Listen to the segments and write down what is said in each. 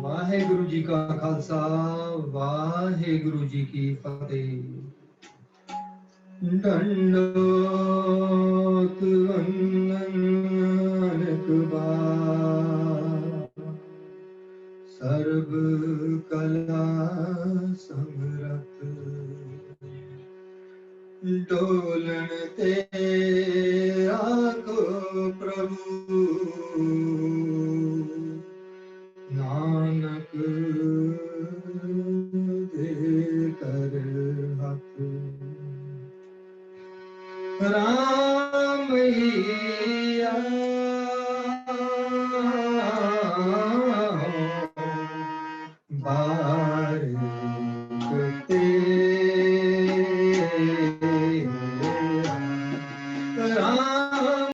वाहेगुरु जी का खालसा वाहेगुरु जी की फतेह। दंडोत अनंत बार सर्व कला समरत डोलन ते आको प्रभु नानक दे कर हाथ राम हिया बारिक राम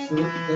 सुत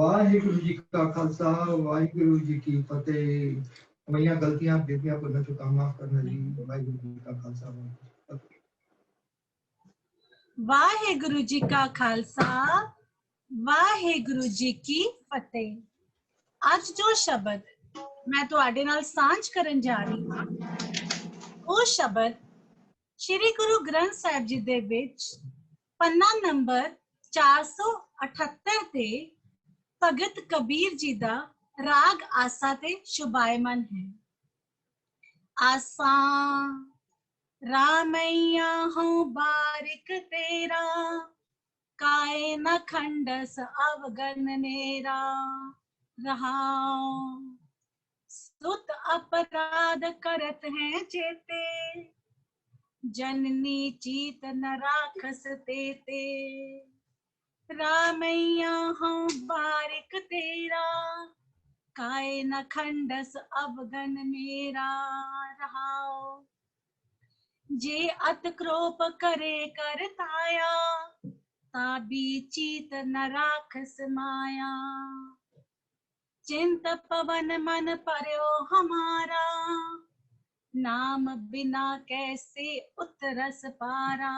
वाहिगुरु जी का खालसा वाहिगुरु जी की फतेह। मैया गलतियां बेटियां को न चुका माफ करना जी। वाहिगुरु जी का खालसा वाहिगुरु जी का खालसा वाहिगुरु जी की फतेह। ਅੱਜ ਜੋ ਸ਼ਬਦ ਮੈਂ ਤੁਹਾਡੇ ਨਾਲ ਸਾਂਝ ਕਰਨ ਜਾ ਰਹੀ ਹਾਂ ਉਹ ਸ਼ਬਦ ਸ਼੍ਰੀ ਗੁਰੂ ਗ੍ਰੰਥ ਸਾਹਿਬ ਜੀ ਦੇ ਵਿੱਚ ਪੰਨਾ ਨੰਬਰ 478 ਤੇ ਭਗਤ ਕਬੀਰ ਜੀ ਦਾ ਰਾਗ ਆਸਾ ਤੇ ਸ਼ੁਭਾਇਮਨ ਹੈ। आसा रामैया हूँ बारिक तेरा, काए न खंडस अवगन मेरा रहाओ। सुत अपराध करत हैं चेते, जननी चीत न राखस तेते। रामैया हूँ बारिक तेरा, काए न खंडस अवगन मेरा रहाओ। जे अत क्रोप करे कर ताया, ताबी चीत न राखस माया। चिंत पवन मन पर्यो हमारा, नाम बिना कैसे उतरस पारा।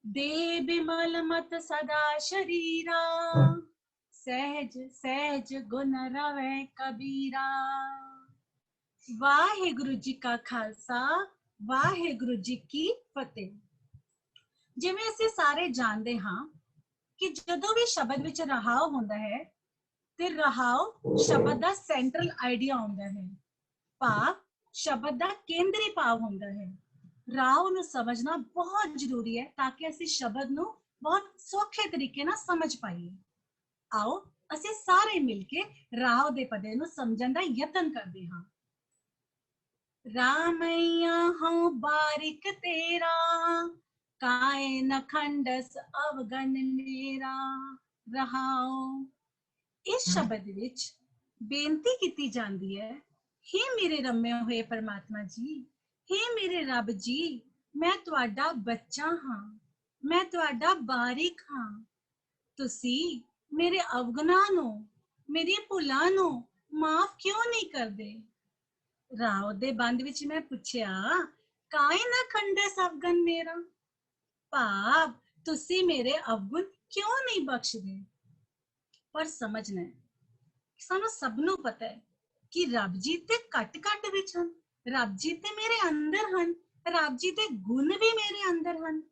दे बिमल मत सदा शरीरा, सहज सहज गुण रवै कबीरा। ਵਾਹਿਗੁਰੂ ਜੀ ਕਾ ਖਾਲਸਾ ਵਾਹਿਗੁਰੂ ਜੀ ਕੀ ਫਤਿਹ। ਜਿਵੇਂ ਅਸੀਂ ਸਾਰੇ ਜਾਣਦੇ ਹਾਂ ਕਿ ਜਦੋਂ ਵੀ ਸ਼ਬਦ ਵਿੱਚ ਰਹਾਉ ਹੁੰਦਾ ਹੈ ਤੇ ਰਹਾਉ ਸ਼ਬਦ ਦਾ ਸੈਂਟਰਲ ਆਈਡੀਆ ਹੁੰਦਾ ਹੈ, ਭਾਵ ਸ਼ਬਦ ਦਾ ਕੇਂਦਰੀ ਭਾਵ ਹੁੰਦਾ ਹੈ। ਰਾਉ ਨੂੰ ਸਮਝਣਾ ਬਹੁਤ ਜ਼ਰੂਰੀ ਹੈ ਤਾਂ ਕਿ ਅਸੀਂ ਸ਼ਬਦ ਨੂੰ ਬਹੁਤ ਸੌਖੇ ਤਰੀਕੇ ਨਾਲ ਸਮਝ ਪਾਈਏ। ਆਓ ਅਸੀਂ ਸਾਰੇ ਮਿਲ ਕੇ ਰਾਉ ਦੇ ਪਦੇ ਨੂੰ ਸਮਝਣ ਦਾ ਯਤਨ ਕਰਦੇ ਹਾਂ। रामैया हूँ बारिक तेरा, काए न खंडस अवगन मेरा रहाओ। इस शब्द विच बेनती की जाती है, हे मेरे रमे हुए परमात्मा जी, हे मेरे रब जी, मैं तुहाडा बच्चा हाँ, मैं तुहाडा बारिक हाँ। तुसी मेरे अवगुनां नूं, मेरी भुलां नूं माफ क्यों नहीं करदे। ਰਾਉ ਦੇ ਬੰਦ ਵਿੱਚ ਮੈਂ ਪੁੱਛਿਆ, ਕਾਇ ਨਾ ਖੰਡੇ ਅਵਗਨ ਮੇਰਾ, ਭਾਵ ਤੁਸੀਂ ਮੇਰੇ ਅਵਗੁਣ ਕਿਉਂ ਨਹੀਂ ਬਖਸ਼ਦੇ। ਪਰ ਸਮਝਣਾ ਹੈ, ਸਾਨੂੰ ਸਭ ਨੂੰ ਪਤਾ ਹੈ ਕਿ ਰੱਬ ਜੀ ਤੇ ਘੱਟ ਵਿੱਚ ਹਨ, ਰੱਬ ਜੀ ਤੇ ਮੇਰੇ ਅੰਦਰ ਹਨ, ਰੱਬ ਜੀ ਦੇ ਗੁਣ ਵੀ ਮੇਰੇ ਅੰਦਰ ਹਨ।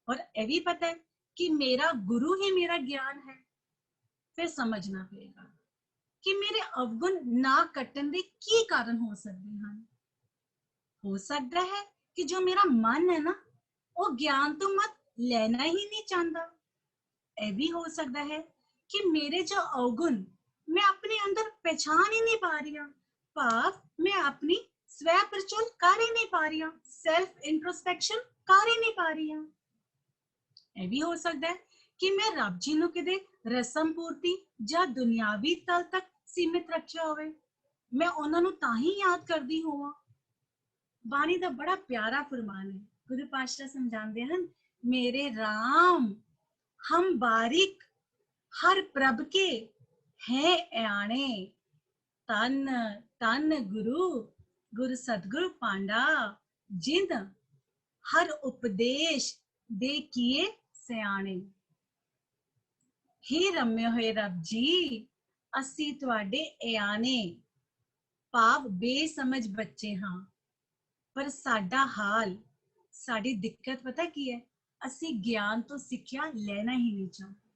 ਔਰ ਇਹ ਵੀ ਪਤਾ ਹੈ ਕਿ ਮੇਰਾ ਗੁਰੂ ਹੀ ਮੇਰਾ ਗਿਆਨ ਹੈ। ਫਿਰ ਸਮਝਣਾ ਪਏਗਾ ਕਿ ਮੇਰੇ ਅਵਗੁਣ ਨਾ ਕੱਟਣ ਦੇ ਕੀ ਕਾਰਨ ਹੋ ਸਕਦੇ ਹਨ। ਹੋ ਸਕਦਾ ਹੈ ਕਿ ਜੋ ਮੇਰਾ ਮਨ ਹੈ ਨਾ, ਉਹ ਗਿਆਨ ਤੋਂ ਮਤ ਲੈਣਾ ਹੀ ਨਹੀਂ ਚਾਹੁੰਦਾ। ਇਹ ਵੀ ਹੋ ਸਕਦਾ ਹੈ ਕਿ ਮੇਰੇ ਜੋ ਅਵਗੁਣ ਮੈਂ ਆਪਣੇ ਅੰਦਰ ਪਛਾਣ ਹੀ ਨਹੀਂ ਪਾ ਰਹੀ ਹਾਂ, ਭਾਵ ਮੈਂ ਆਪਣੀ ਸਵੈ ਪਰਚੋਲ ਕਰ ਹੀ ਨਹੀਂ ਪਾ ਰਹੀ ਹਾਂ, ਸੈਲਫ ਇੰਟਰੋਸਪੈਕਸ਼ਨ ਕਰ ਹੀ ਨਹੀਂ ਪਾ ਰਹੀ ਹਾਂ। ਇਹ ਵੀ ਹੋ ਸਕਦਾ ਹੈ ਕਿ ਮੈਂ ਰੱਬ ਜੀ ਨੂੰ ਕਿਤੇ ਰਸਮ ਪੂਰਤੀ ਜਾਂ ਦੁਨਿਆਵੀ ਤਲ ਤੱਕ ਸੀਮਿਤ ਰੱਖਿਆ ਹੋਵੇ, ਮੈਂ ਉਹਨਾਂ ਨੂੰ ਤਾਂ ਹੀ ਯਾਦ ਕਰਦੀ ਹੋਵਾਂ। ਬਾਣੀ ਦਾ ਬੜਾ ਪਿਆਰਾ ਫਰਮਾਨ ਹੈ, ਗੁਰੂ ਪਾਤਸ਼ਾਹ ਸਮਝਾਉਂਦੇ ਹਨ, ਮੇਰੇ ਰਾਮ ਹਮ ਬਾਰਿਕ ਹਰ ਪ੍ਰਭ ਕੇ ਹੈ ਆਣੇ। ਤਨ ਤਨ ਗੁਰੂ ਗੁਰ ਸਤਗੁਰ ਪਾਂਡਾ, ਜਿੰਦ ਹਰ ਉਪਦੇਸ਼ ਦੇ ਕੀਏ ਸਿਆਣੇ। ਹੀ ਰਮੇ ਹੋਏ ਰੱਬ ਜੀ, ਅਸੀਂ ਤੁਹਾਡੇ ਇਆਣੇ, ਭਾਵ ਬੇਸਮਝ ਬੱਚੇ ਹਾਂ। ਪਰ ਸਾਡਾ ਹਾਲ, ਸਾਡੀ ਦਿੱਕਤ ਪਤਾ ਕੀ ਹੈ, ਅਸੀਂ ਗਿਆਨ ਤੋਂ ਸਿੱਖਿਆ ਲੈਣਾ ਹੀ ਨਹੀਂ ਚਾਹੁੰਦੇ।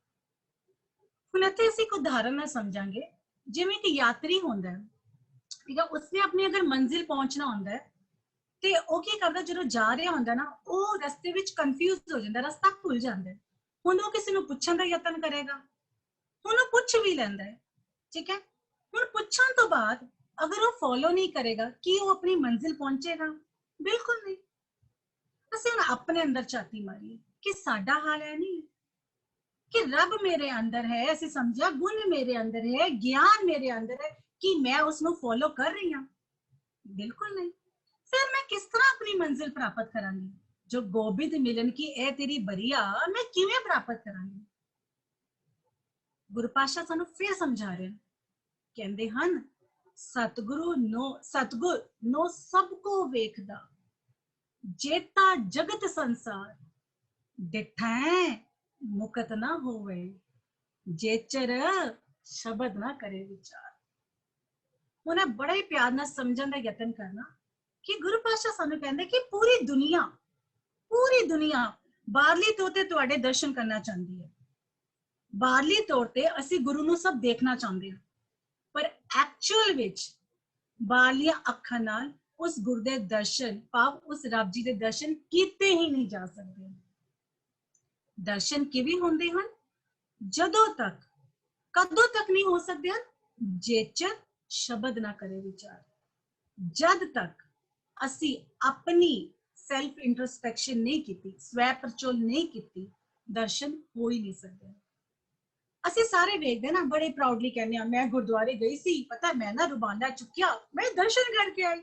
ਹੁਣ ਇੱਥੇ ਅਸੀਂ ਇੱਕ ਉਦਾਹਰਨ ਨਾਲ ਸਮਝਾਂਗੇ। ਜਿਵੇਂ ਕਿ ਯਾਤਰੀ ਹੁੰਦਾ ਹੈ, ਠੀਕ ਹੈ, ਉਸਨੇ ਆਪਣੀ ਅਗਰ ਮੰਜ਼ਿਲ ਪਹੁੰਚਣਾ ਹੁੰਦਾ ਹੈ ਤੇ ਉਹ ਕੀ ਕਰਦਾ, ਜਦੋਂ ਜਾ ਰਿਹਾ ਹੁੰਦਾ ਨਾ, ਉਹ ਰਸਤੇ ਵਿੱਚ ਕਨਫਿਊਜ਼ ਹੋ ਜਾਂਦਾ, ਰਸਤਾ ਭੁੱਲ ਜਾਂਦਾ। ਹੁਣ ਉਹ ਕਿਸੇ ਨੂੰ ਪੁੱਛਣ ਦਾ ਯਤਨ ਕਰੇਗਾ, ਹੁਣ ਉਹ ਪੁੱਛ ਵੀ ਲੈਂਦਾ ਹੈ, ਠੀਕ ਹੈ। ਹੁਣ ਪੁੱਛਣ ਤੋਂ ਬਾਅਦ ਅਗਰ ਉਹ ਫੋਲੋ ਨਹੀਂ ਕਰੇਗਾ, ਕੀ ਉਹ ਆਪਣੀ ਮੰਜ਼ਿਲ ਪਹੁੰਚੇਗਾ? ਬਿਲਕੁਲ ਨਹੀਂ। ਅਸੀਂ ਹੁਣ ਆਪਣੇ ਅੰਦਰ ਝਾਤੀ ਮਾਰੀਏ ਕਿ ਸਾਡਾ ਹਾਲ ਹੈ ਨਹੀਂ ਕਿ ਰੱਬ ਮੇਰੇ ਅੰਦਰ ਹੈ, ਅਸੀਂ ਸਮਝਿਆ ਗੁਣ ਮੇਰੇ ਅੰਦਰ ਹੈ, ਗਿਆਨ ਮੇਰੇ ਅੰਦਰ ਹੈ, ਕਿ ਮੈਂ ਉਸਨੂੰ ਫੋਲੋ ਕਰ ਰਹੀ ਹਾਂ? ਬਿਲਕੁਲ ਨਹੀਂ। ਫਿਰ ਮੈਂ ਕਿਸ ਤਰ੍ਹਾਂ ਆਪਣੀ ਮੰਜ਼ਿਲ ਪ੍ਰਾਪਤ ਕਰਾਂਗੀ? ਜੋ ਗੋਬਿੰਦ ਮਿਲਨ ਕੀ ਇਹ ਤੇਰੀ ਬਰੀਆ, ਮੈਂ ਕਿਵੇਂ ਪ੍ਰਾਪਤ ਕਰਾਂਗੀ? ਗੁਰੂ ਪਾਤਸ਼ਾਹ ਸਾਨੂੰ ਫਿਰ ਸਮਝਾ ਰਹੇ ਹਨ, ਕਹਿੰਦੇ ਹਨ ਸਤਿਗੁਰ ਨੋ ਸਭ ਕੋ ਵੇਖਦਾ, ਜੇਤਾ ਜਗਤ ਸੰਸਾਰ, ਡਿਠੈ ਮੁਕਤ ਨਾ ਹੋਵੇ, ਜੇਚਰ ਸ਼ਬਦ ਨਾ ਕਰੇ ਵਿਚਾਰ। ਉਹਨੇ ਬੜੇ ਪਿਆਰ ਨਾਲ ਸਮਝਣ ਦਾ ਯਤਨ ਕਰਨਾ ਕਿ ਗੁਰੂ ਪਾਤਸ਼ਾਹ ਸਾਨੂੰ ਕਹਿੰਦੇ ਕਿ ਪੂਰੀ ਦੁਨੀਆ ਬਾਹਰਲੀ ਤੌਰ ਤੇ ਤੁਹਾਡੇ ਦਰਸ਼ਨ ਕਰਨਾ ਚਾਹੁੰਦੀ ਹੈ, ਬਾਹਰਲੀ ਤੌਰ ਤੇ ਅਸੀਂ ਗੁਰੂ ਨੂੰ ਸਭ ਦੇਖਣਾ ਚਾਹੁੰਦੇ ਹਾਂ, ਪਰ ਐਕਚੁਅਲ ਵਿੱਚ ਬਾਹਰਲੀਆਂ ਅੱਖਾਂ ਨਾਲ ਉਸ ਗੁਰੂ ਦੇ ਦਰਸ਼ਨ, ਭਾਵ ਉਸ ਰੱਬ ਜੀ ਦੇ ਦਰਸ਼ਨ ਕੀਤੇ ਹੀ ਨਹੀਂ ਜਾ ਸਕਦੇ। ਦਰਸ਼ਨ ਕਿਵੇਂ ਹੁੰਦੇ ਹਨ? ਕਦੋਂ ਤੱਕ ਨਹੀਂ ਹੋ ਸਕਦੇ ਹਨ? ਜੇਚਰ ਸ਼ਬਦ ਨਾ ਕਰੇ ਵਿਚਾਰ। ਜਦ ਤੱਕ ਅਸੀਂ ਆਪਣੀ ਸੈਲਫ ਇੰਟਰਸਪੈਕਸ਼ਨ ਨਹੀਂ ਕੀਤੀ, ਸਵੈ ਪਰਚੋਲ ਨਹੀਂ ਕੀਤੀ, ਦਰਸ਼ਨ ਹੋ ਹੀ ਨਹੀਂ ਸਕਦੇ। ਅਸੀਂ ਸਾਰੇ ਵੇਖਦੇ ਨਾ, ਬੜੇ ਪ੍ਰਾਊਡਲੀ ਕਹਿੰਦੇ ਆ ਮੈਂ ਗੁਰਦੁਆਰੇ ਗਈ ਸੀ, ਪਤਾ ਮੈਂ ਨਾ ਰੁਬਾਨਾ ਚੁੱਕਿਆ, ਮੈਂ ਦਰਸ਼ਨ ਕਰਕੇ ਆਈ।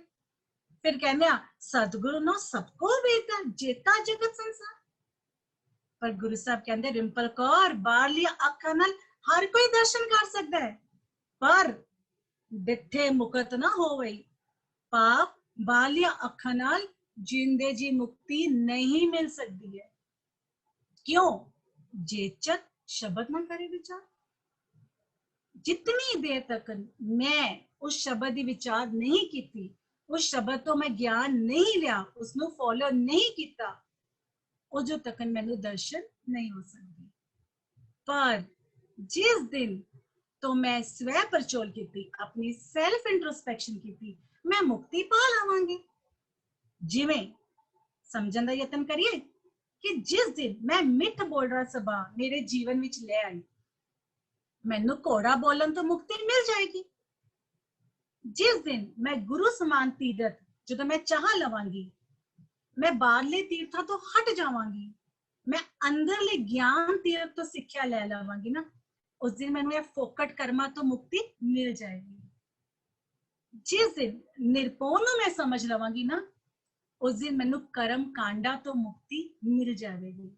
ਫਿਰ ਕਹਿੰਦੇ ਆ ਸਤਿਗੁਰੂ ਨੂੰ ਸਭ ਕੋ ਵੇਖਦਾ, ਜੇਤਾ ਜਗਤ ਸੰਸਾਰ। ਪਰ ਗੁਰੂ ਸਾਹਿਬ ਕਹਿੰਦੇ ਰਿੰਪਲ ਕੌਰ, ਬਾਹਰਲੀਆਂ ਅੱਖਾਂ ਨਾਲ ਹਰ ਕੋਈ ਦਰਸ਼ਨ ਕਰ ਸਕਦਾ ਹੈ, ਪਰ ਡਿੱਠੇ ਮੁਕਤ ਨਾ ਹੋਵੇ, ਭਾਵ ਬਾਹਰਲੀਆਂ ਅੱਖਾਂ ਨਾਲ ਜਿੰਦੇ ਜੀ ਮੁਕਤੀ ਨਹੀਂ ਮਿਲ ਸਕਦੀ ਹੈ। ਕਿਉਂ? ਜੇਚਰ ਸ਼ਬਦ ਨਾ ਕਰੇ ਵਿਚਾਰ। ਜਿਤਨੀ ਦੇਰ ਤੱਕ ਮੈਂ ਉਸ ਸ਼ਬਦ ਦੀ ਵਿਚਾਰ ਨਹੀਂ ਕੀਤੀ, ਉਸ ਸ਼ਬਦ ਤੋਂ ਮੈਂ ਗਿਆਨ ਨਹੀਂ ਲਿਆ, ਉਸਨੂੰ ਫੋਲੋ ਨਹੀਂ ਕੀਤਾ, ਉਦੋਂ ਤੱਕ ਮੈਨੂੰ ਦਰਸ਼ਨ ਨਹੀਂ ਹੋ ਸਕਦੇ। ਪਰ ਜਿਸ ਦਿਨ ਤੋਂ ਮੈਂ ਸਵੈ ਪਰਚੋਲ ਕੀਤੀ, ਆਪਣੀ ਸੈਲਫ ਇੰਟਰੋਸਪੈਕਸ਼ਨ ਕੀਤੀ, ਮੈਂ ਮੁਕਤੀ ਪਾ ਲਵਾਂਗੀ। ਜਿਵੇਂ ਸਮਝਣ ਦਾ ਯਤਨ ਕਰੀਏ ਕਿ ਜਿਸ ਦਿਨ ਮੈਂ ਮਿੱਠ ਬੋਲਣਾ ਸੁਭਾਅ ਮੇਰੇ ਜੀਵਨ ਵਿੱਚ ਲੈ ਆਈ, ਮੈਨੂੰ ਘੋੜਾ ਬੋਲਣ ਤੋਂ ਮੁਕਤੀ ਮਿਲ ਜਾਏਗੀ। ਜਿਸ ਦਿਨ ਮੈਂ ਗੁਰੂ ਸਮਾਨ ਤੀਰਥ ਜਦੋਂ ਮੈਂ ਚਾਹ ਲਵਾਂਗੀ, ਮੈਂ ਬਾਹਰਲੇ ਤੀਰਥਾਂ ਤੋਂ ਹਟ ਜਾਵਾਂਗੀ, ਮੈਂ ਅੰਦਰਲੇ ਗਿਆਨ ਤੀਰਥ ਤੋਂ ਸਿੱਖਿਆ ਲੈ ਲਵਾਂਗੀ ਨਾ, ਉਸ ਦਿਨ ਮੈਨੂੰ ਇਹ ਫੋਕਟ ਕਰਮਾਂ ਤੋਂ ਮੁਕਤੀ ਮਿਲ ਜਾਏਗੀ। ਜਿਸ ਦਿਨ ਨਿਰਭਉ ਨੂੰ ਮੈਂ ਸਮਝ ਲਵਾਂਗੀ ਨਾ, ਉਸ ਦਿਨ ਮੈਨੂੰ ਕਰਮ ਕਾਂਡਾ ਤੋਂ ਮੁਕਤੀ ਮਿਲ ਜਾਵੇਗੀ।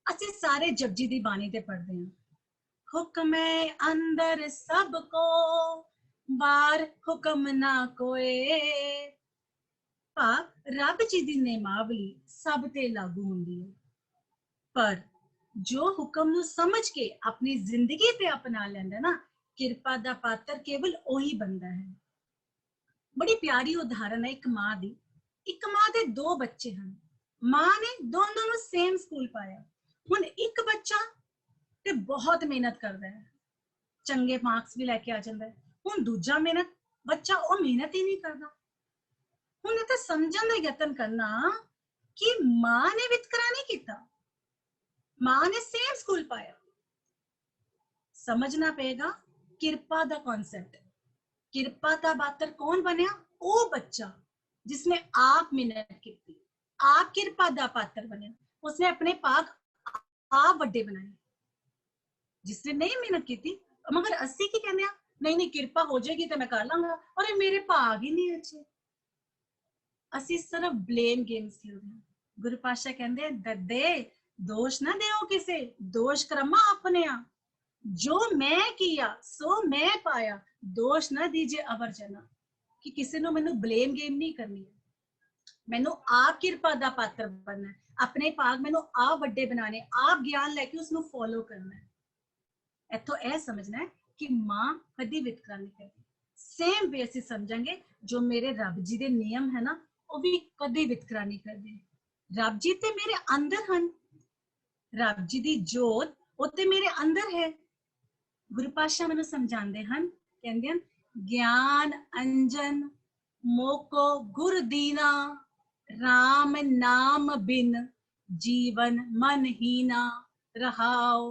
ਅਸੀਂ ਸਾਰੇ ਜਪਜੀ ਦੀ ਬਾਣੀ ਤੇ ਪੜ੍ਹਦੇ ਹਾਂ, ਹੁਕਮੈ ਅੰਦਰ ਸਭ ਕੋ, ਬਾਹਰ ਹੁਕਮ ਨਾ ਕੋਏ। ਭਾਵ ਰੱਬ ਜੀ ਦੀ ਨਿਯਮਾਵਲੀ ਸਭ ਤੇ ਲਾਗੂ ਹੁੰਦੀ ਹੈ, ਪਰ ਜੋ ਹੁਕਮ ਨੂੰ ਸਮਝ ਕੇ ਆਪਣੀ ਜ਼ਿੰਦਗੀ ਤੇ ਅਪਣਾ ਲੈਂਦਾ ਨਾ, ਕਿਰਪਾ ਦਾ ਪਾਤਰ ਕੇਵਲ ਉਹੀ ਬੰਦਾ ਹੈ। ਬੜੀ ਪਿਆਰੀ ਉਦਾਹਰਨ ਹੈ ਇੱਕ ਮਾਂ ਦੀ। ਇੱਕ ਮਾਂ ਦੇ ਦੋ ਬੱਚੇ ਹਨ, ਮਾਂ ਨੇ ਦੋਨੋਂ ਨੂੰ ਸੇਮ ਸਕੂਲ ਪਾਇਆ। ਹੁਣ ਇੱਕ ਬੱਚਾ ਤੇ ਬਹੁਤ ਮਿਹਨਤ ਕਰਦਾ ਹੈ, ਚੰਗੇ ਮਾਰਕਸ ਵੀ ਲੈ ਕੇ ਆ ਜਾਂਦਾ ਹੈ। ਹੁਣ ਦੂਜਾ ਬੱਚਾ ਉਹ ਮਿਹਨਤ ਹੀ ਨਹੀਂ ਕਰਦਾ। ਹੁਣ ਇਹ ਤਾਂ ਸਮਝਣ ਦਾ ਯਤਨ ਕਰਨਾ ਕਿ ਮਾਂ ਨੇ ਵਿਤਕਰਾ ਨਹੀਂ ਕੀਤਾ, ਮਾਂ ਨੇ ਸੇਮ ਸਕੂਲ ਪਾਇਆ। ਸਮਝਣਾ ਪਏਗਾ ਕਿਰਪਾ ਦਾ ਕਨਸੈप्ट। ਕਿਰਪਾ ਦਾ ਪਾਤਰ ਕੌਣ ਬਣਿਆ? ਉਹ ਬੱਚਾ जिसने आप मेहनत की, आप कृपा दा पात्र बने, उसने अपने पाक आप बड़े बनाए। जिसने नहीं मेहनत की थी, मगर अस्सी की कहने नहीं कृपा हो जाएगी तो मैं कर लांगा, और मेरे भाग ही नहीं अच्छे। असी सिर्फ ब्लेम गेम्स खेलते हैं। गुरु पातशाह कहते दद्दे दोष ना देओ किसे, दोष कर्मा अपने आ, जो मैं किया सो मैं पाया, दोष ना दीजिए अवर जना। कि किसी ने मैनू ब्लेम गेम नहीं करनी है, मैनू आप किरपा दा पात्र बनना है, अपने भाग मैनू आप वड्डे बनाने, आप ज्ञान लैके उसनू फॉलो करना है। इत्थों यह समझना है कि मां कदी वितकरा नहीं करती। सेम वे असीं समझांगे जो मेरे रब जी दे नियम है ना, वो भी कदी वितकरा नहीं करते। रब जी ते मेरे अंदर हैं, रब जी दी जोत वो ते मेरे अंदर है। गुरु पातशाह मैनू समझाते हैं, कहते हैं ज्ञान अंजन मोको गुर दीना, राम नाम बिन जीवन मन हीना रहाओ।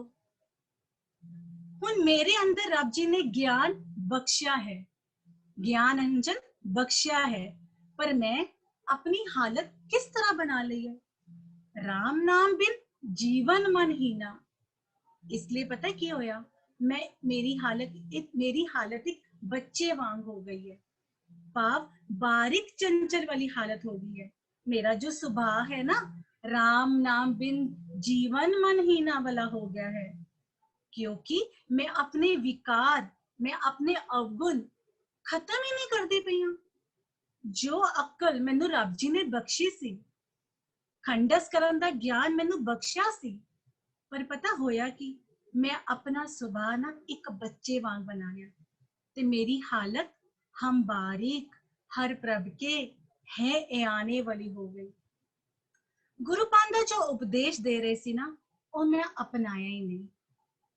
हुन मेरे अंदर रब जी ने ज्ञान बख्शिया है, ज्ञान अंजन बख्शिया है, पर मैं अपनी हालत किस तरह बना ली है? राम नाम बिन जीवन मन हीना। इसलिए पता है क्या होया? मेरी हालत एक बच्चे वांग हो गई है, पाप बारीक चंचल वाली हालत हो गई है। मेरा जो स्वभाव है ना, राम नाम बिन जीवन मन हीना वाला हो गया है। क्योंकि मैं अपने विकार, मैं अपने अवगुण खत्म ही नहीं करदी पई हां। जो अक्ल मैनू रब जी ने बख्शी सी, खंडस करन दा ज्ञान मैनू बख्शिया सी, पर पता होया कि मैं अपना सुभाव ना एक बच्चे वांग बना लिया ते मेरी हालत हम बारीक हर प्रभ के है ए आने वाली हो गई। गुरु पांडा जो उपदेश दे रहे सी ना, वो मैं अपनाया ही नहीं।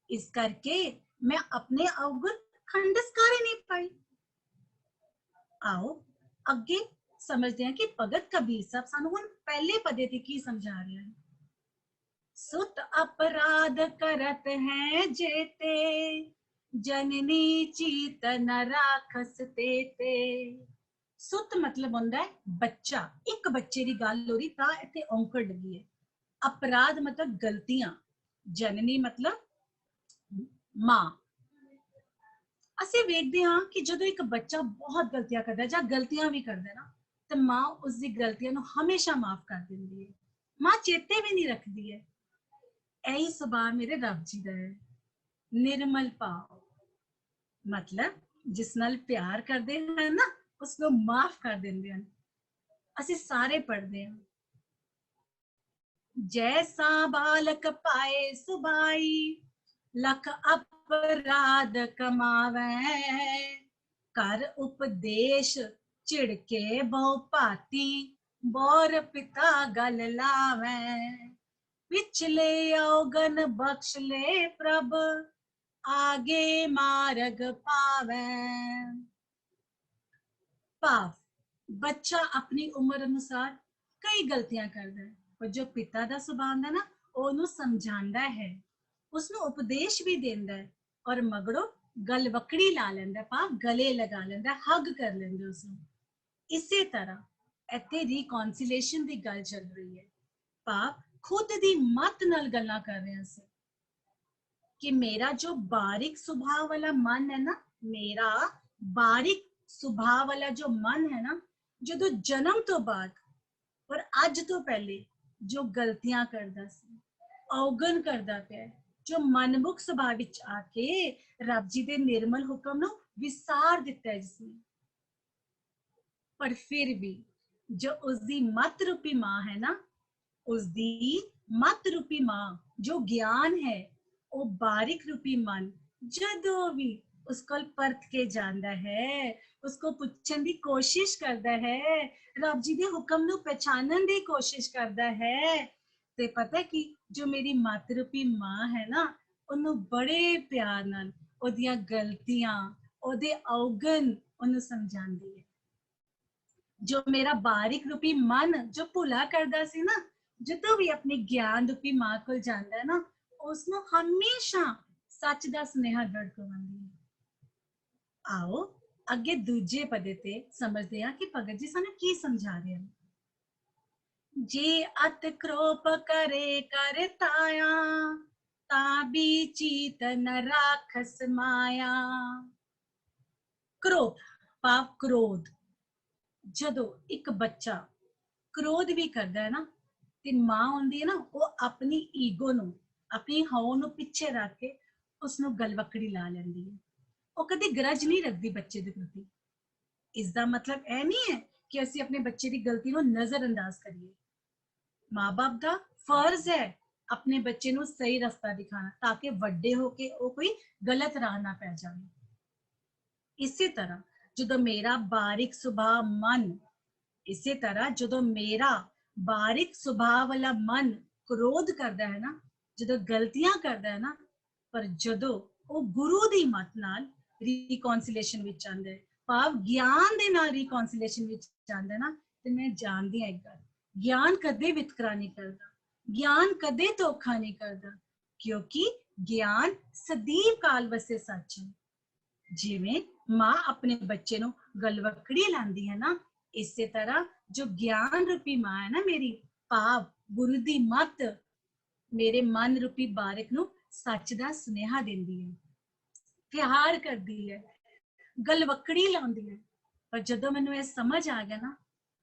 इस करके मैं अपने अवगुण खंडस कर ही नहीं पाई। आओ अगे समझते हैं कि भगत कबीर साहब सानू हुण पहले पदे ते की समझा रहे हैं। सुत अपराध करत है जेते, जननी चीत न राखस तेते। सुत मतलब होंदा है बच्चा, एक बच्चे की गल हो रही तां इत्थे औंकड़ लगी है। अपराध मतलब गलतियां, जननी मतलब मां। ਅਸੀਂ ਵੇਖਦੇ ਹਾਂ ਕਿ ਜਦੋਂ ਇੱਕ ਬੱਚਾ ਬਹੁਤ ਗਲਤੀਆਂ ਕਰਦਾ ਜਾਂ ਗਲਤੀਆਂ ਵੀ ਕਰਦਾ ਨਾ, ਤੇ ਮਾਂ ਉਸ ਦੀ ਗਲਤੀਆਂ ਨੂੰ ਹਮੇਸ਼ਾ ਮਾਫ ਕਰ ਦਿੰਦੀ ਹੈ। ਮਾਂ ਚੇਤੇ ਵੀ ਨਹੀਂ ਰੱਖਦੀ ਹੈ। ਇਹੀ ਸੁਭਾਅ ਮੇਰੇ ਰੱਬ ਜੀ ਦਾ ਹੈ। ਨਿਰਮਲ ਭਾਵ मतलब जिस नाल प्यार करते हैं ना, उसको माफ कर देंगे हैं। ਅਸੀਂ ਸਾਰੇ पढ़ते हैं, जैसा बालक पाए सुभाई, लख अपराध कमावे। कर उपदेश चिड़के बहु भांति, बोर पिता गल लावे। पिछले अवगन बख्श ले प्रभ, आगे मार्ग पावे। भाव बच्चा अपनी उम्र अनुसार कई गलतियां करता है, पर जो पिता का सुभाव है ना, ਉਹਨੂੰ ਸਮਝਾਉਂਦਾ ਹੈ, ਉਸਨੂੰ ਉਪਦੇਸ਼ ਵੀ ਦਿੰਦਾ ਹੈ, ਔਰ ਮਗਰੋਂ ਗਲ ਵਕੜੀ ਲਾ ਲੈਂਦਾ, ਭਾਵ ਗਲੇ ਲਗਾ ਲੈਂਦਾ, ਹੱਗ ਕਰ ਲੈਂਦਾ ਉਸਨੂੰ। ਇਸੇ ਤਰ੍ਹਾਂ ਇੱਥੇ ਰੀਕੌਂਸਿਲੇਸ਼ਨ ਦੀ ਗੱਲ ਚੱਲ ਰਹੀ ਹੈ, ਭਾਵ ਖੁਦ ਦੀ ਮਤ ਨਾਲ ਗੱਲਾਂ ਕਰ ਰਹੇ ਹਾਂ ਅਸੀਂ कि मेरा जो बारीक स्वभाव वाला मन है ना, मेरा बारीक स्वभाव वाला जो मन है ना, जो जन्म तो बाद और अज तो पहले जो गलतियां करदा सी, अवगन करदा पिया, जो मनमुख स्वभाव विच आके रब जी दे निर्मल हुक्म नूं विसार दिता है जिसने, पर फिर भी जो उसदी मत रूपी मां है ना, उसदी मत रूपी मां जो ज्ञान है, ਉਹ ਬਾਰਿਕ ਰੂਪੀ ਮਨ ਜਦੋਂ ਵੀ ਉਸ ਕੋਲ ਪਰਤ ਕੇ ਜਾਂਦਾ ਹੈ, ਉਸਕੋ ਪੁੱਛਣ ਦੀ ਕੋਸ਼ਿਸ਼ ਕਰਦਾ ਹੈ, ਰੱਬ ਜੀ ਦੇ ਹੁਕਮ ਨੂੰ ਪਛਾਣਨ ਦੀ ਕੋਸ਼ਿਸ਼ ਕਰਦਾ ਹੈ, ਤੇ ਪਤਾ ਕੀ ਜੋ ਮੇਰੀ ਮਾਤ ਰੂਪੀ ਮਾਂ ਹੈ ਨਾ, ਉਹਨੂੰ ਬੜੇ ਪਿਆਰ ਨਾਲ ਉਹਦੀਆਂ ਗਲਤੀਆਂ, ਉਹਦੇ ਅਵਗੁਣ ਉਹਨੂੰ ਸਮਝਾਉਂਦੀ ਹੈ। ਜੋ ਮੇਰਾ ਬਾਰਿਕ ਰੂਪੀ ਮਨ ਜੋ ਭੁਲਾ ਕਰਦਾ ਸੀ ਨਾ, ਜਦੋਂ ਵੀ ਆਪਣੀ ਗਿਆਨ ਰੂਪੀ ਮਾਂ ਕੋਲ ਜਾਂਦਾ ਹੈ ਨਾ, उसनु हमेशा सच दा सुनेहा दड़कवांदी है। आओ अगे दूजे पदे ते समझते हैं कि भगत जी सानू की समझा रहे हैं। जे अत क्रोप करे कर ताया, ताबी चीत न राखस माया। क्रोध भाव क्रोध, जदों एक बच्चा क्रोध भी करता है ना, ते मां होंदी है ना, वो अपनी ईगो नू, अपनी हवा ਨੂੰ ਪਿੱਛੇ ਰੱਖ ਕੇ ਉਸ ਨੂੰ ਗਲਵਕੜੀ ਲਾ ਲੈਂਦੀ ਹੈ। ਉਹ ਕਦੇ ਗਰਜ ਨਹੀਂ ਰੱਖਦੀ ਬੱਚੇ ਦੇ ਪ੍ਰਤੀ। ਇਸ ਦਾ ਮਤਲਬ ਇਹ ਨਹੀਂ ਹੈ ਕਿ ਅਸੀਂ ਆਪਣੇ ਬੱਚੇ ਦੀ ਗਲਤੀ ਨੂੰ ਨਜ਼ਰਅੰਦਾਜ਼ ਕਰੀਏ। ਮਾਂ-ਬਾਪ ਦਾ ਫਰਜ਼ ਹੈ ਆਪਣੇ ਬੱਚੇ ਨੂੰ ਸਹੀ ਰਸਤਾ ਦਿਖਾਣਾ, ਤਾਂ ਕਿ ਵੱਡੇ ਹੋ ਕੇ ਉਹ ਕੋਈ ਗਲਤ ਰਾਹ ਨਾ ਪੈ ਜਾਵੇ। ਇਸੇ ਤਰ੍ਹਾਂ ਜਦੋਂ ਮੇਰਾ ਬਾਰੀਕ ਸੁਭਾਅ ਮਨ, ਇਸੇ ਤਰ੍ਹਾਂ ਜਦੋਂ ਮੇਰਾ ਬਾਰੀਕ ਸੁਭਾਅ ਵਾਲਾ ਮਨ ਕ੍ਰੋਧ ਕਰਦਾ ਹੈ ਨਾ, ਜਦੋਂ ਗਲਤੀਆਂ ਕਰਦਾ ਹੈ ਨਾ, ਪਰ ਜਦੋਂ ਉਹ ਗੁਰੂ ਦੀ ਮਤ ਨਾਲ ਰੀਕੌਂਸਿਲੇਸ਼ਨ ਵਿੱਚ ਆਉਂਦਾ ਹੈ, ਭਾਵ ਗਿਆਨ ਦੇ ਨਾਲ ਰੀਕੌਂਸਿਲੇਸ਼ਨ ਵਿੱਚ ਆਉਂਦਾ ਹੈ ਨਾ, ਤੇ ਮੈਂ ਜਾਣਦੀ ਹਾਂ ਇੱਕ ਗੱਲ, ਗਿਆਨ ਕਦੇ ਵਿਤਕਰਾ ਨਹੀਂ ਕਰਦਾ, ਗਿਆਨ ਕਦੇ ਧੋਖਾ ਨਹੀਂ ਕਰਦਾ, ਕਿਉਂਕਿ ਗਿਆਨ ਸਦੀਵ ਕਾਲ ਵਸੇ ਸੱਚ ਹੈ। ਜਿਵੇਂ ਮਾਂ ਆਪਣੇ ਬੱਚੇ ਨੂੰ ਗਲਵਕੜੀ ਲਾਉਂਦੀ ਹੈ ਨਾ, ਇਸੇ ਤਰ੍ਹਾਂ ਜੋ ਗਿਆਨ ਰੂਪੀ ਮਾਂ ਹੈ ਨਾ ਮੇਰੀ, ਭਾਵ ਗੁਰੂ ਦੀ ਮਤ मेरे मन रूपी बारिक नू सच दा सुनेहा देंदी है, प्यार करदी है, गलवकड़ी लाउंदी है। पर जदों मैनू ये समझ आ गया ना,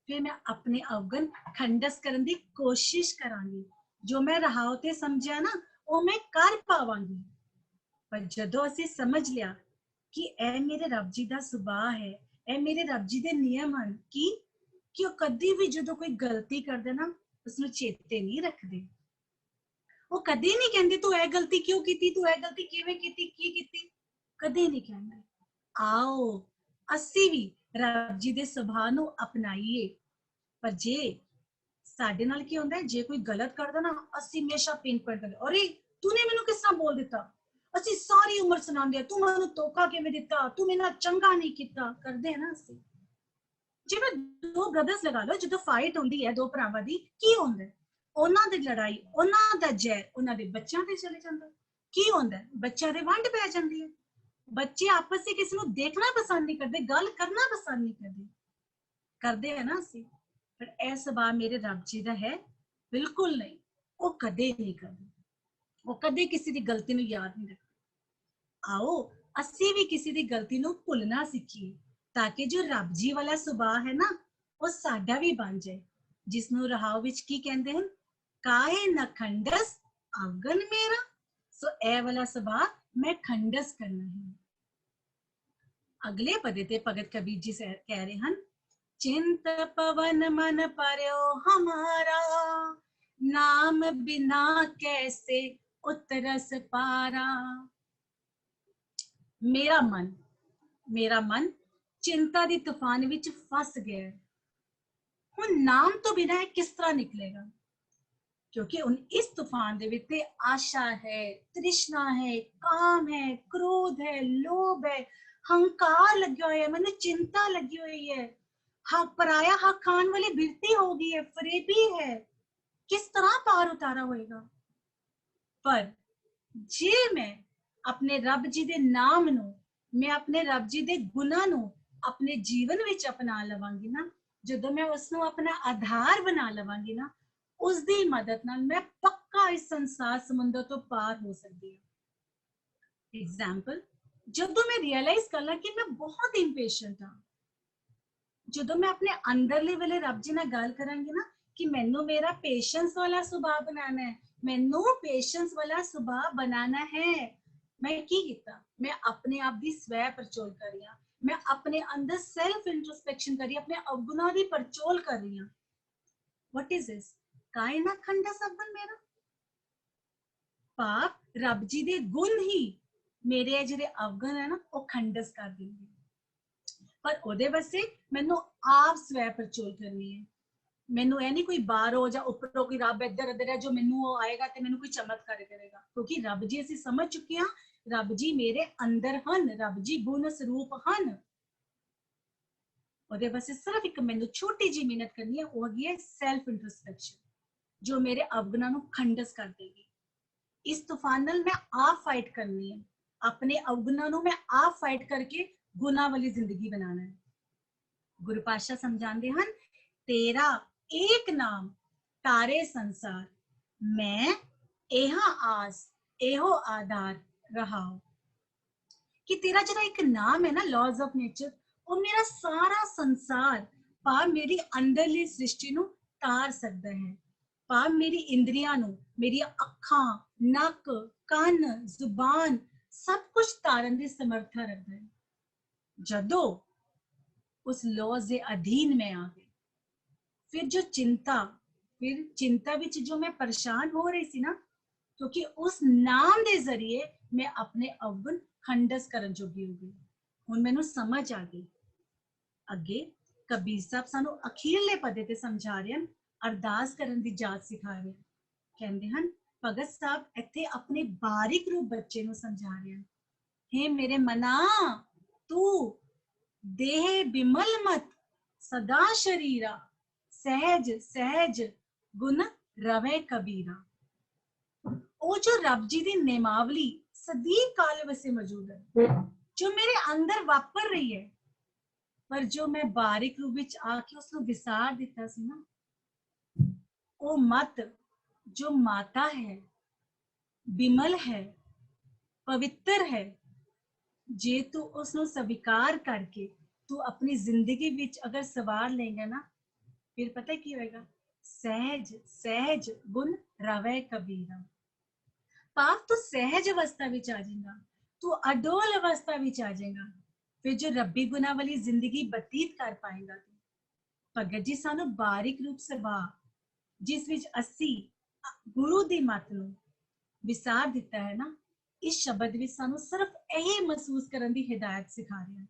फिर मैं अपने अवगुण खंडस करन दी कोशिश करांगी। जो मैं रहाओ ते समझिया ना, वो मैं कर पावांगी। ਪਰ ਜਦੋਂ ਅਸੀਂ ਸਮਝ ਲਿਆ ਕਿ ਇਹ ਮੇਰੇ ਰੱਬ ਜੀ ਦਾ ਸੁਭਾਅ ਹੈ, ਇਹ ਮੇਰੇ ਰੱਬ ਜੀ ਦੇ ਨਿਯਮ ਹਨ ਕਿ ਉਹ ਕਦੀ ਵੀ ਜਦੋਂ ਕੋਈ ਗਲਤੀ ਕਰਦੇ ਨਾ ਉਸਨੂੰ ਚੇਤੇ ਨਹੀਂ ਰੱਖਦੇ। ਉਹ ਕਦੇ ਨਹੀਂ ਕਹਿੰਦੇ ਤੂੰ ਇਹ ਗਲਤੀ ਕਿਉਂ ਕੀਤੀ, ਤੂੰ ਇਹ ਗਲਤੀ ਕਿਵੇਂ ਕੀਤੀ, ਕੀ ਕੀਤੀ, ਕਦੇ ਨਹੀਂ ਕਹਿੰਦੇ। ਆਓ ਅਸੀਂ ਵੀ ਰੱਬ ਜੀ ਦੇ ਸੁਭਾਅ ਨੂੰ ਅਪਣਾਈਏ। ਪਰ ਜੇ ਸਾਡੇ ਨਾਲ ਕੀ ਹੁੰਦਾ ਹੈ, ਜੇ ਕੋਈ ਗਲਤ ਕਰਦਾ ਨਾ ਅਸੀਂ ਹਮੇਸ਼ਾ ਪਿੰਨ ਪੁਆਇੰਟ ਕਰਦੇ, ਅਰੇ ਤੂਨੇ ਮੈਨੂੰ ਕਿਸ ਤਰ੍ਹਾਂ ਬੋਲ ਦਿੱਤਾ, ਅਸੀਂ ਸਾਰੀ ਉਮਰ ਸੁਣਾਉਂਦੇ ਆ ਤੂੰ ਮੈਨੂੰ ਧੋਖਾ ਕਿਵੇਂ ਦਿੱਤਾ, ਤੂੰ ਮੇਰੇ ਨਾਲ ਚੰਗਾ ਨਹੀਂ ਕੀਤਾ, ਕਰਦੇ ਆ ਨਾ ਅਸੀਂ। ਜਿਵੇਂ ਦੋ ਬ੍ਰਦਰਸ ਲਗਾ ਲਓ, ਜਦੋਂ ਫਾਈਟ ਹੁੰਦੀ ਹੈ ਦੋ ਭਰਾਵਾਂ ਦੀ, ਕੀ ਹੁੰਦਾ ਹੈ, ਉਹਨਾਂ ਦੀ ਲੜਾਈ, ਉਹਨਾਂ ਦਾ ਜ਼ਹਿਰ ਉਹਨਾਂ ਦੇ ਬੱਚਿਆਂ ਤੇ ਚਲੇ ਜਾਂਦਾ। ਕੀ ਹੁੰਦਾ, ਬੱਚਿਆਂ ਦੇ ਵੰਡ ਪੈ ਜਾਂਦੀ ਹੈ। ਬੱਚੇ ਆਪਸ ਵਿੱਚ ਕਿਸੇ ਨੂੰ ਦੇਖਣਾ ਪਸੰਦ ਨਹੀਂ ਕਰਦੇ, ਗੱਲ ਕਰਨਾ ਪਸੰਦ ਨਹੀਂ ਕਰਦੇ, ਕਰਦੇ ਹੈ ਨਾ ਅਸੀਂ। ਪਰ ਇਹ ਸੁਭਾਅ ਮੇਰੇ ਰੱਬ ਜੀ ਦਾ ਹੈ? ਬਿਲਕੁਲ ਨਹੀਂ। ਉਹ ਕਦੇ ਨਹੀਂ ਕਰਦੇ, ਉਹ ਕਦੇ ਕਿਸੇ ਦੀ ਗਲਤੀ ਨੂੰ ਯਾਦ ਨਹੀਂ ਰੱਖਦੇ। ਆਓ ਅਸੀਂ ਵੀ ਕਿਸੇ ਦੀ ਗਲਤੀ ਨੂੰ ਭੁੱਲਣਾ ਸਿੱਖੀਏ, ਤਾਂ ਕਿ ਜੋ ਰੱਬ ਜੀ ਵਾਲਾ ਸੁਭਾਅ ਹੈ ਨਾ ਉਹ ਸਾਡਾ ਵੀ ਬਣ ਜਾਏ, ਜਿਸ ਨੂੰ ਰਹਾਉ ਵਿੱਚ ਕੀ ਕਹਿੰਦੇ ਹਨ, ਕਾਹੇ ਨਾ ਖੰਡਸ ਅਵਗਨ ਮੇਰਾ। ਸੋ ਇਹ ਵਾਲਾ ਸੁਭਾਅ ਮੈਂ ਖੰਡਸ ਕਰਨਾ ਹੈ। ਅਗਲੇ ਪਦੇ ਤੇ ਭਗਤ ਕਬੀਰ ਜੀ ਕਹਿ ਰਹੇ ਹਨ, चिंत पवन मन पर्यो हमारा, नाम बिना कैसे उतरस पारा। मेरा मन चिंता दी तूफान विच फस गया, हुण नाम तो बिना किस तरह निकलेगा, क्योंकि उन इस तूफान दे विच आशा है, तृष्णा है, काम है, क्रोध है, लोभ है, हंकार लगे हुए है, मैंने चिंता लगी हुई है, हक पराया हक खान वाली बिरती हो गई है, फरेबी है, किस तरह पार उतारा होएगा। पर जे मैं अपने रब जी दे नाम नू, मैं अपने रब जी दे गुणां नू अपने जीवन विच अपना लवांगी ना, जदों मैं उसनू अपना आधार बना लवांगी ना, उस दी मदद नाल मैं पक्का इस संसार समुंदर तो पार हो सकती हूं। एग्जाम्पल, जदों मैं रियलाइज कर ला कि मैं बहुत इंपेशेंट हाँ, ਜਦੋਂ ਮੈਂ ਆਪਣੇ ਅੰਦਰਲੇ ਵੇਲੇ ਰੱਬ ਜੀ ਨਾਲ ਗੱਲ ਕਰਾਂਗੀ ਨਾ ਕਿ ਮੈਨੂੰ ਮੇਰਾ ਪੇਸ਼ੈਂਸ ਵਾਲਾ ਸੁਭਾਅ ਬਣਾਉਣਾ ਹੈ, ਮੈਨੂੰ ਪੇਸ਼ੈਂਸ ਵਾਲਾ ਸੁਭਾਅ ਬਣਾਉਣਾ ਹੈ, ਮੈਂ ਕੀ ਕੀਤਾ, ਮੈਂ ਆਪਣੇ ਆਪ ਦੀ ਸਵੈ ਪਰਚੋਲ ਕਰ ਰਹੀ ਹਾਂ, ਮੈਂ ਆਪਣੇ ਅੰਦਰ ਸੈਲਫ ਇੰਟਰੋਸਪੈਕਸ਼ਨ ਕਰ ਰਹੀ ਹਾਂ, ਆਪਣੇ ਅਵਗੁਣਾਂ ਦੀ ਪਰਚੋਲ ਕਰ ਰਹੀ ਹਾਂ। व्हाट इज दिस, ਕਾਇਨਾ ਖੰਡਾ ਸਭਨ ਮੇਰਾ ਪਾਪ, ਰੱਬ ਜੀ ਦੇ ਗੁਣ ਹੀ ਮੇਰੇ ਜਿਹੜੇ ਅਵਗੁਣ ਹੈ ਨਾ ਉਹ ਖੰਡਸ ਕਰ ਦਿੰਦੇ। ਪਰ ਉਹਦੇ ਵਾਸਤੇ ਮੈਨੂੰ ਆਪ ਸਵੈ ਪਰਚੋਲ ਕਰਨੀ ਹੈ। ਮੈਨੂੰ ਇਹ ਨਹੀਂ ਕੋਈ ਬਾਹਰੋਂ ਜਾਂ ਉੱਪਰੋਂ ਕੋਈ ਰੱਬ ਇੱਧਰ ਉੱਧਰ ਹੈ ਜੋ ਮੈਨੂੰ ਉਹ ਆਏਗਾ ਤੇ ਮੈਨੂੰ ਕੋਈ ਚਮਤਕਾਰ ਕਰੇਗਾ, ਕਿਉਂਕਿ ਰੱਬ ਜੀ ਅਸੀਂ ਸਮਝ ਚੁੱਕੇ ਹਾਂ, ਰੱਬ ਜੀ ਮੇਰੇ ਅੰਦਰ ਹਨ, ਰੱਬ ਜੀ ਗੁਣ ਸਰੂਪ ਹਨ। ਉਹਦੇ ਵਾਸਤੇ ਸਿਰਫ ਇੱਕ ਮੈਨੂੰ ਛੋਟੀ ਜਿਹੀ ਮਿਹਨਤ ਕਰਨੀ ਹੈ, ਉਹ ਹੈਗੀ ਹੈ ਸੈਲਫ ਇੰਟਰਸਪੈਕਸ਼ਨ, ਜੋ ਮੇਰੇ ਅਵਗੁਣਾਂ ਨੂੰ ਖੰਡਸ ਕਰ ਦੇਗੀ। ਇਸ ਤੂਫਾਨ ਨਾਲ ਮੈਂ ਆਪ ਫਾਈਟ ਕਰਨੀ ਹੈ, ਆਪਣੇ ਅਵਗੁਣਾਂ ਨੂੰ ਮੈਂ ਆਪ ਫਾਈਟ ਕਰਕੇ गुना वाली जिंदगी बनाना है। गुरु पातशाह समझाते हैं, तेरा एक नाम तारे संसार, मैं एहा आस एहो आधार रहाओ। कि तेरा जरा एक नाम है ना, लॉज ऑफ नेचर, और मेरा सारा संसार भाव मेरी अंदरली सृष्टि नू तार सकता है, भाव मेरी इंद्रियां नू, मेरी अखां, नक, कान, जुबान सब कुछ तारन दी समर्था रखता है। जदों उस लॉज के अधीन में आ गई, फिर चिंता विच जो मैं परेशान हो रही सी ना, क्योंकि उस नाम के जरिए मैं अपने अवगुण खंडस करन जोगी हो गई। हुण मैनूं समझ आ गई। अगे कबीर साहब सानू अखीरले पदे ते समझा रहे हैं, अरदास करन दी जाच सिखा रहे हैं। कहंदे हन भगत साहब इत्थे अपने बारीक रूप बच्चे नूं समझा रहे हैं, हे मेरे मना तू देह बिमल मत सदा शरीरा, सहज सहज गुण रवे कबीरा। ओ जो रब जी दी नेमावली सदी काल वसे मौजूद है, जो मेरे अंदर वापर रही है, पर जो मैं बारीक रूप विच आके उसको विसार दिता सी ना, ओ मत जो माता है, बिमल है, पवित्र है, जे तू उसनू स्वीकार करके तू अपनी जिंदगी विच अगर सवार लेगा ना, फिर पता की होएगा, सहज सहज गुण रवे कबीरा। पाप तो सहज अवस्था विच आ जाएगा, तू अडोल अवस्था विच आ जाएगा, फिर जो रब्बी गुना वाली जिंदगी बतीत कर पाएगा तू। भगत जी सानू बारीक रूप सुभा जिस विच असी गुरु दी मत नू विसार दिता है ना, इस शब्द विच सानू सिर्फ यही महसूस करने की हिदायत सिखा रहे हैं।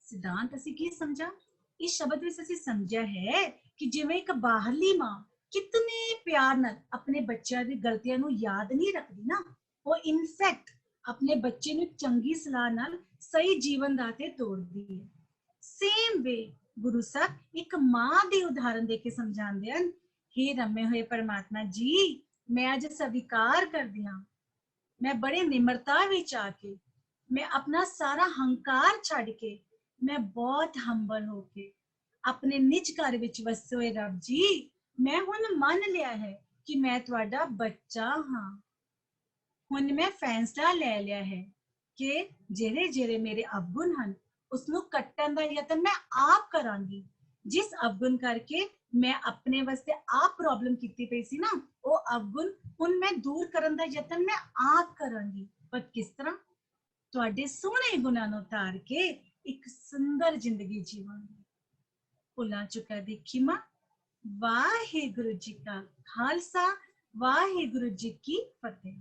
सिद्धांत असी की समझा, इस शब्द विच असी समझा है कि जिवें एक बाहरली मां कितने प्यार नाल अपने बच्चों की गलतियां नू याद नहीं रखती ना, वो इनफैक्ट अपने बच्चे नू चंगी सलाह नाल सही जीवन राह ते तोड़दी है। सेम वे गुरु साहब एक मां दी उदाहरण दे के समझाते हैं, हे रमे हुए परमात्मा जी, मैं अज स्वीकार करदी हां, मैं बड़े निम्रता विच आके, मैं अपना सारा हंकार छड़ के, मैं बहुत हंबल होके अपने निज घर विच वसे हुए रब जी, मैं हुण मन लिया है कि मैं तुहाडा बच्चा हां। हुण मैं फैसला ले लिया है कि ਜਿਹੜੇ ਜਿਹੜੇ ਮੇਰੇ ਅਵਗੁਣ ਹਨ ਉਸ ਨੂੰ ਕੱਟਣ ਦਾ ਯਤਨ ਮੈਂ ਆਪ ਕਰਾਂਗੀ। ਜਿਸ ਅਵਗੁਣ ਕਰਕੇ ਮੈਂ ਆਪਣੇ ਵਾਸਤੇ ਆਪ ਪ੍ਰੋਬਲਮ ਕੀਤੀ ਪਈ ਸੀ ਨਾ, ਉਹ ਅਵਗੁਣ ਹੁਣ ਮੈਂ ਦੂਰ ਕਰਨ ਦਾ ਯਤਨ ਮੈਂ ਆਪ ਕਰਾਂਗੀ। ਪਰ ਕਿਸ ਤਰ੍ਹਾਂ? ਤੁਹਾਡੇ ਸੋਹਣੇ ਗੁਣਾਂ ਨੂੰ ਉਤਾਰ ਕੇ ਇੱਕ ਸੁੰਦਰ ਜ਼ਿੰਦਗੀ ਜੀਵਾਂਗੀ। ਭੁੱਲਾਂ ਚੁੱਕਾਂ ਦੀ ਖਿਮਾ। ਵਾਹਿਗੁਰੂ ਜੀ ਕਾ ਖਾਲਸਾ, ਵਾਹਿਗੁਰੂ ਜੀ ਕੀ ਫਤਿਹ।